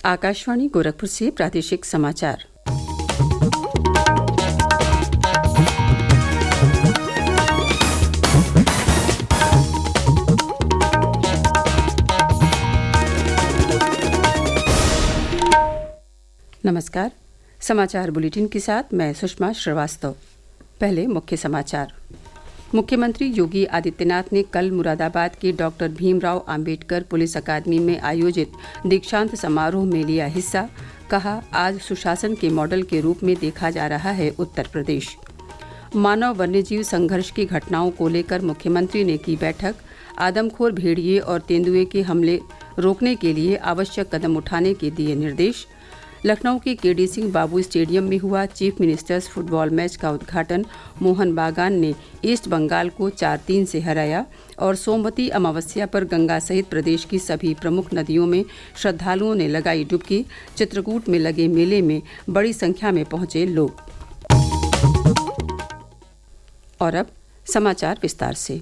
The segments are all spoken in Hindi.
आकाशवाणी गोरखपुर से प्रादेशिक समाचार। नमस्कार। समाचार बुलेटिन के साथ मैं सुषमा श्रीवास्तव। पहले मुख्य समाचार। मुख्यमंत्री योगी आदित्यनाथ ने कल मुरादाबाद के डॉक्टर भीमराव अंबेडकर पुलिस अकादमी में आयोजित दीक्षांत समारोह में लिया हिस्सा। कहा, आज सुशासन के मॉडल के रूप में देखा जा रहा है उत्तर प्रदेश। मानव वन्यजीव संघर्ष की घटनाओं को लेकर मुख्यमंत्री ने की बैठक। आदमखोर भेड़िए और तेंदुए के हमले रोकने के लिए आवश्यक कदम उठाने के दिए निर्देश। लखनऊ के केडी सिंह बाबू स्टेडियम में हुआ चीफ मिनिस्टर्स फुटबॉल मैच का उद्घाटन। मोहन बागान ने ईस्ट बंगाल को 4-3 से हराया। और सोमवती अमावस्या पर गंगा सहित प्रदेश की सभी प्रमुख नदियों में श्रद्धालुओं ने लगाई डुबकी। चित्रकूट में लगे मेले में बड़ी संख्या में पहुंचे लोग। और अब समाचार विस्तार से।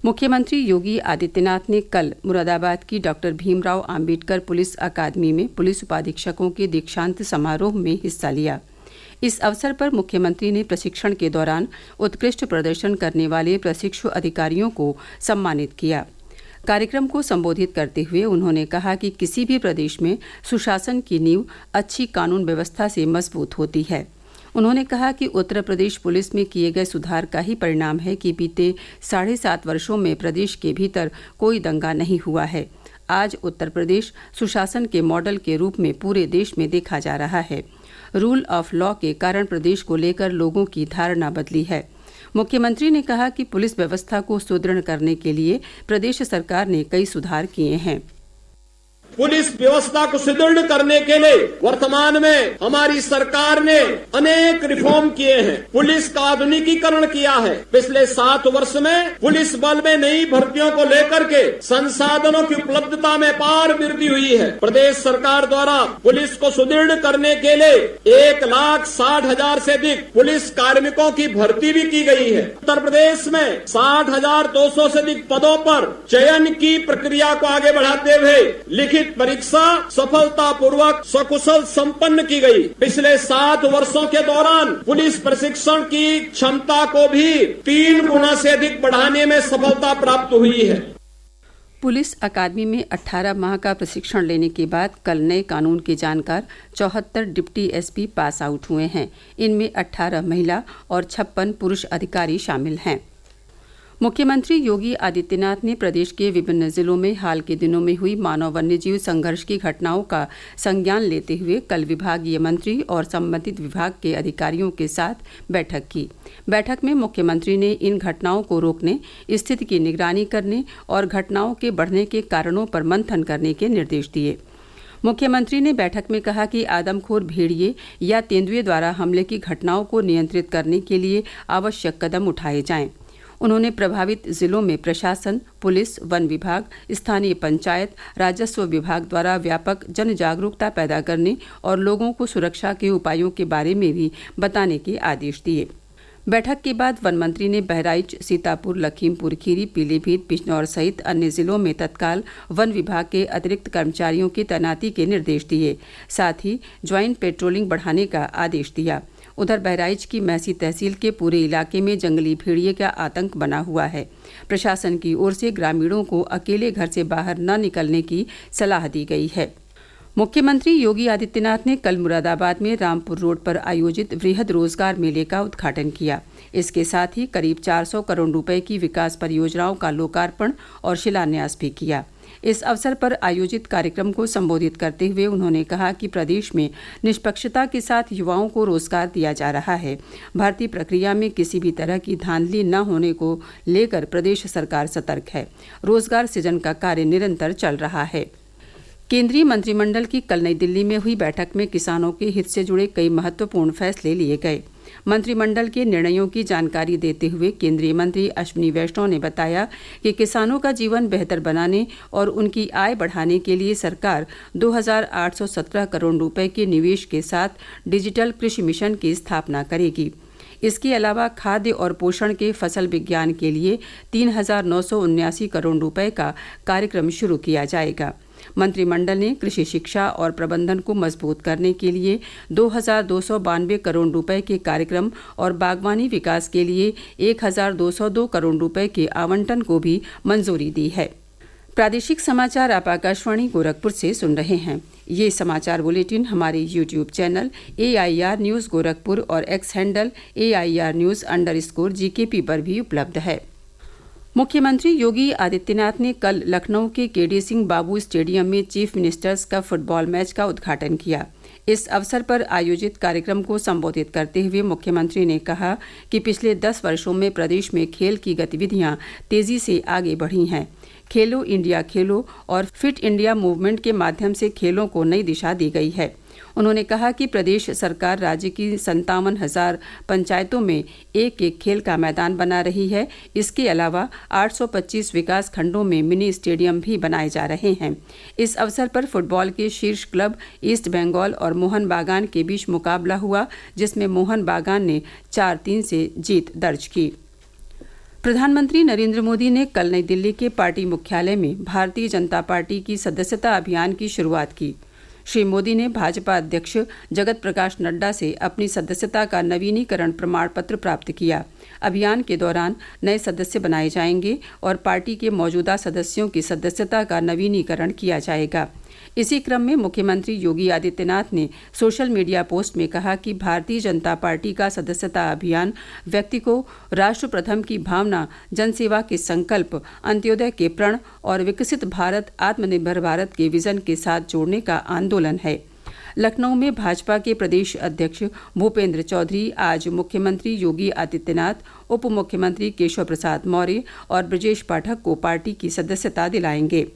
मुख्यमंत्री योगी आदित्यनाथ ने कल मुरादाबाद की डॉक्टर भीमराव अंबेडकर पुलिस अकादमी में पुलिस उपाधीक्षकों के दीक्षांत समारोह में हिस्सा लिया। इस अवसर पर मुख्यमंत्री ने प्रशिक्षण के दौरान उत्कृष्ट प्रदर्शन करने वाले प्रशिक्षु अधिकारियों को सम्मानित किया। कार्यक्रम को संबोधित करते हुए उन्होंने कहा कि किसी भी प्रदेश में सुशासन की नींव अच्छी कानून व्यवस्था से मजबूत होती है। उन्होंने कहा कि उत्तर प्रदेश पुलिस में किए गए सुधार का ही परिणाम है कि बीते 7.5 वर्षों में प्रदेश के भीतर कोई दंगा नहीं हुआ है। आज उत्तर प्रदेश सुशासन के मॉडल के रूप में पूरे देश में देखा जा रहा है। रूल ऑफ लॉ के कारण प्रदेश को लेकर लोगों की धारणा बदली है। मुख्यमंत्री ने कहा कि पुलिस व्यवस्था को सुदृढ़ करने के लिए प्रदेश सरकार ने कई सुधार किए हैं। पुलिस व्यवस्था को सुदृढ़ करने के लिए वर्तमान में हमारी सरकार ने अनेक रिफॉर्म किए हैं। पुलिस का आधुनिकीकरण किया है। पिछले 7 वर्ष में पुलिस बल में नई भर्तियों को लेकर के संसाधनों की उपलब्धता में अपार वृद्धि हुई है। प्रदेश सरकार द्वारा पुलिस को सुदृढ़ करने के लिए 1,60,000 से अधिक पुलिस कार्मिकों की भर्ती भी की गई है। उत्तर प्रदेश में 60,200 से अधिक पदों पर चयन की प्रक्रिया को आगे बढ़ाते हुए लिखित परीक्षा सफलतापूर्वक सकुशल संपन्न की गई। पिछले 7 वर्षों के दौरान पुलिस प्रशिक्षण की क्षमता को भी 3 गुना से अधिक बढ़ाने में सफलता प्राप्त हुई है। पुलिस अकादमी में 18 माह का प्रशिक्षण लेने के बाद कल नए कानून के जानकार 74 डिप्टी एसपी पास आउट हुए हैं। इनमें 18 महिला और 56 पुरुष अधिकारी शामिल हैं। मुख्यमंत्री योगी आदित्यनाथ ने प्रदेश के विभिन्न जिलों में हाल के दिनों में हुई मानव वन्यजीव संघर्ष की घटनाओं का संज्ञान लेते हुए कल विभागीय मंत्री और संबंधित विभाग के अधिकारियों के साथ बैठक की। बैठक में मुख्यमंत्री ने इन घटनाओं को रोकने, स्थिति की निगरानी करने और घटनाओं के बढ़ने के कारणों पर मंथन करने के निर्देश दिए। मुख्यमंत्री ने बैठक में कहा कि आदमखोर भेड़िए या तेंदुए द्वारा हमले की घटनाओं को नियंत्रित करने के लिए आवश्यक कदम उठाए जाएं। उन्होंने प्रभावित जिलों में प्रशासन, पुलिस, वन विभाग, स्थानीय पंचायत, राजस्व विभाग द्वारा व्यापक जन जागरूकता पैदा करने और लोगों को सुरक्षा के उपायों के बारे में भी बताने के आदेश दिए। बैठक के बाद वन मंत्री ने बहराइच, सीतापुर, लखीमपुर खीरी, पीलीभीत, बिजनौर सहित अन्य जिलों में तत्काल वन विभाग के अतिरिक्त कर्मचारियों की तैनाती के निर्देश दिए। साथ ही ज्वाइंट पेट्रोलिंग बढ़ाने का आदेश दिया। उधर बहराइच की मैसी तहसील के पूरे इलाके में जंगली भेड़िए का आतंक बना हुआ है। प्रशासन की ओर से ग्रामीणों को अकेले घर से बाहर न निकलने की सलाह दी गई है। मुख्यमंत्री योगी आदित्यनाथ ने कल मुरादाबाद में रामपुर रोड पर आयोजित वृहद रोजगार मेले का उद्घाटन किया। इसके साथ ही करीब 400 करोड़ रुपए की विकास परियोजनाओं का लोकार्पण और शिलान्यास भी किया। इस अवसर पर आयोजित कार्यक्रम को संबोधित करते हुए उन्होंने कहा कि प्रदेश में निष्पक्षता के साथ युवाओं को रोजगार दिया जा रहा है। भर्ती प्रक्रिया में किसी भी तरह की धांधली न होने को लेकर प्रदेश सरकार सतर्क है। रोजगार सृजन का कार्य निरंतर चल रहा है। केंद्रीय मंत्रिमंडल की कल नई दिल्ली में हुई बैठक में किसानों के हित से जुड़े कई महत्वपूर्ण फैसले लिए गए। मंत्रिमंडल के निर्णयों की जानकारी देते हुए केंद्रीय मंत्री अश्विनी वैष्णव ने बताया कि किसानों का जीवन बेहतर बनाने और उनकी आय बढ़ाने के लिए सरकार 2,817 करोड़ रुपए के निवेश के साथ डिजिटल कृषि मिशन की स्थापना करेगी। इसके अलावा खाद्य और पोषण के फसल विज्ञान के लिए 3,979 करोड़ रुपए का कार्यक्रम शुरू किया जाएगा। मंत्रिमंडल ने कृषि शिक्षा और प्रबंधन को मजबूत करने के लिए 2,292 करोड़ रुपए के कार्यक्रम और बागवानी विकास के लिए 1,202 करोड़ रुपए के आवंटन को भी मंजूरी दी है। प्रादेशिक समाचार आप आकाशवाणी गोरखपुर से सुन रहे हैं। ये समाचार बुलेटिन हमारे YouTube channel AIR news Gorakhpur और एक्स हैंडल AIR न्यूज़_GKP पर भी उपलब्ध है। मुख्यमंत्री योगी आदित्यनाथ ने कल लखनऊ के केडी सिंह बाबू स्टेडियम में chief ministers cup football match का उद्घाटन किया। इस अवसर पर आयोजित कार्यक्रम को संबोधित करते हुए मुख्यमंत्री ने कहा कि पिछले 10 वर्षों में प्रदेश में खेल की गतिविधियां तेजी से आगे बढ़ी हैं। खेलो इंडिया खेलो और फिट इंडिया मूवमेंट के माध्यम से खेलों को नई दिशा दी गई है। उन्होंने कहा कि प्रदेश सरकार राज्य की 57,000 पंचायतों में एक खेल का मैदान बना रही है। इसके अलावा 825 विकास खंडों में मिनी स्टेडियम भी बनाए जा रहे हैं। इस अवसर पर फुटबॉल के शीर्ष क्लब ईस्ट बंगाल और मोहन बागान के बीच मुकाबला हुआ, जिसमें मोहन बागान ने 4-3 से जीत दर्ज की। प्रधानमंत्री नरेंद्र मोदी ने कल नई दिल्ली के पार्टी मुख्यालय में भारतीय जनता पार्टी की सदस्यता अभियान की शुरुआत की। श्री मोदी ने भाजपा अध्यक्ष जगत प्रकाश नड्डा से अपनी सदस्यता का नवीनीकरण प्रमाण पत्र प्राप्त किया। अभियान के दौरान नए सदस्य बनाए जाएंगे और पार्टी के मौजूदा सदस्यों की सदस्यता का नवीनीकरण किया जाएगा। इसी क्रम में मुख्यमंत्री योगी आदित्यनाथ ने सोशल मीडिया पोस्ट में कहा कि भारतीय जनता पार्टी का सदस्यता अभियान व्यक्ति को राष्ट्र प्रथम की भावना, जनसेवा के संकल्प, अंत्योदय के प्रण और विकसित भारत, आत्मनिर्भर भारत के विजन के साथ जोड़ने का आंदोलन है। लखनऊ में भाजपा के प्रदेश अध्यक्ष भूपेंद्र चौधरी आज मुख्यमंत्री योगी आदित्यनाथ, उप मुख्यमंत्री केशव प्रसाद मौर्य और ब्रजेश पाठक को पार्टी की सदस्यता दिलाएंगे।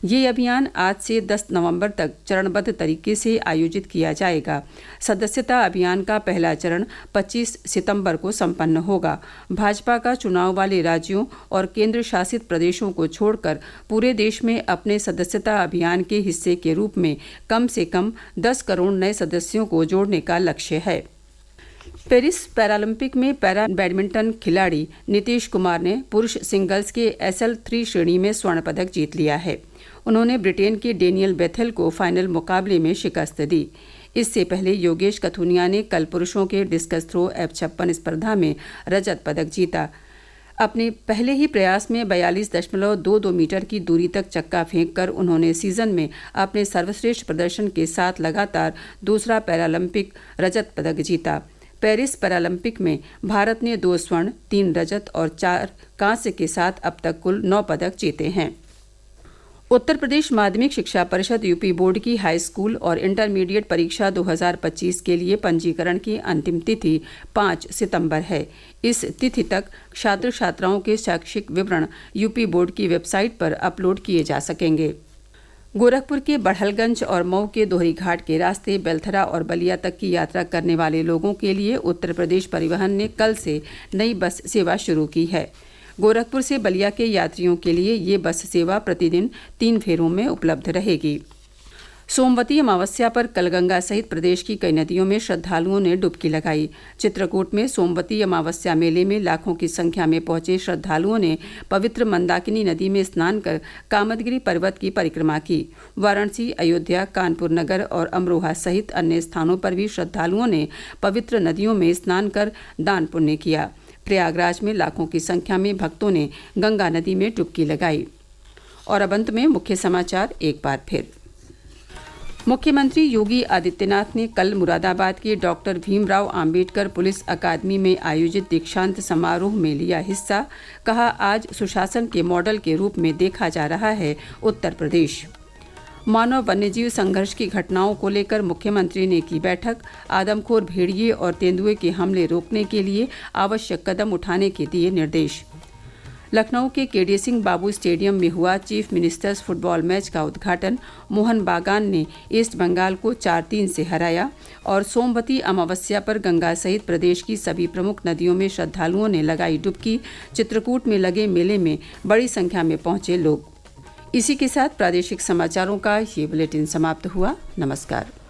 ये अभियान आज से 10 नवंबर तक चरणबद्ध तरीके से आयोजित किया जाएगा। सदस्यता अभियान का पहला चरण 25 सितंबर को संपन्न होगा। भाजपा का चुनाव वाले राज्यों और केंद्र शासित प्रदेशों को छोड़कर पूरे देश में अपने सदस्यता अभियान के हिस्से के रूप में कम से कम 10 करोड़ नए सदस्यों को जोड़ने का लक्ष्य है। पेरिस पैरालंपिक में पैरा बैडमिंटन खिलाड़ी नीतीश कुमार ने पुरुष सिंगल्स के SL3 श्रेणी में स्वर्ण पदक जीत लिया है। उन्होंने ब्रिटेन के डेनियल बेथेल को फाइनल मुकाबले में शिकस्त दी। इससे पहले योगेश कथुनिया ने कल पुरुषों के डिस्कस थ्रो F56 स्पर्धा में रजत पदक जीता। अपने पहले ही प्रयास में 42.22 मीटर की दूरी तक चक्का फेंककर उन्होंने सीजन में अपने सर्वश्रेष्ठ प्रदर्शन के साथ लगातार दूसरा पैरालंपिक रजत पदक जीता। पेरिस पैरालंपिक में भारत ने 2 स्वर्ण, 3 रजत और 4 कांस्य के साथ अब तक कुल 9 पदक जीते हैं। उत्तर प्रदेश माध्यमिक शिक्षा परिषद यूपी बोर्ड की हाई स्कूल और इंटरमीडिएट परीक्षा 2025 के लिए पंजीकरण की अंतिम तिथि 5 सितंबर है। इस तिथि तक छात्र छात्राओं के शैक्षिक विवरण यूपी बोर्ड की वेबसाइट पर अपलोड किए जा सकेंगे। गोरखपुर के बढ़लगंज और मऊ के दोहरी घाट के रास्ते बेलथरा और बलिया तक की यात्रा करने वाले लोगों के लिए उत्तर प्रदेश परिवहन ने कल से नई बस सेवा शुरू की है। गोरखपुर से बलिया के यात्रियों के लिए ये बस सेवा प्रतिदिन 3 फेरों में उपलब्ध रहेगी। सोमवती अमावस्या पर कल गंगा सहित प्रदेश की कई नदियों में श्रद्धालुओं ने डुबकी लगाई। चित्रकूट में सोमवती अमावस्या मेले में लाखों की संख्या में पहुंचे श्रद्धालुओं ने पवित्र मंदाकिनी नदी में स्नान कर कामदगिरी पर्वत की परिक्रमा की। वाराणसी, अयोध्या, कानपुर नगर और अमरोहा सहित अन्य स्थानों पर भी श्रद्धालुओं ने पवित्र नदियों में स्नान कर दान पुण्य किया। प्रयागराज में लाखों की संख्या में भक्तों ने गंगा नदी में डुबकी लगाई। और अब अंत में मुख्य समाचार एक बार फिर। मुख्यमंत्री योगी आदित्यनाथ ने कल मुरादाबाद के डॉक्टर भीमराव अंबेडकर पुलिस अकादमी में आयोजित दीक्षांत समारोह में लिया हिस्सा। कहा, आज सुशासन के मॉडल के रूप में देखा जा रहा है उत्तर प्रदेश। मानव वन्यजीव संघर्ष की घटनाओं को लेकर मुख्यमंत्री ने की बैठक। आदमखोर भेड़िए और तेंदुए के हमले रोकने के लिए आवश्यक कदम उठाने के दिए निर्देश। लखनऊ के केडी सिंह बाबू स्टेडियम में हुआ चीफ मिनिस्टर्स फुटबॉल मैच का उद्घाटन। मोहन बागान ने ईस्ट बंगाल को 4-3 से हराया। और सोमवती अमावस्या पर गंगा सहित प्रदेश की सभी प्रमुख नदियों में श्रद्धालुओं ने लगाई डुबकी। चित्रकूट में लगे मेले में बड़ी संख्या में पहुंचे लोग। इसी के साथ प्रादेशिक समाचारों का ये बुलेटिन समाप्त हुआ। नमस्कार।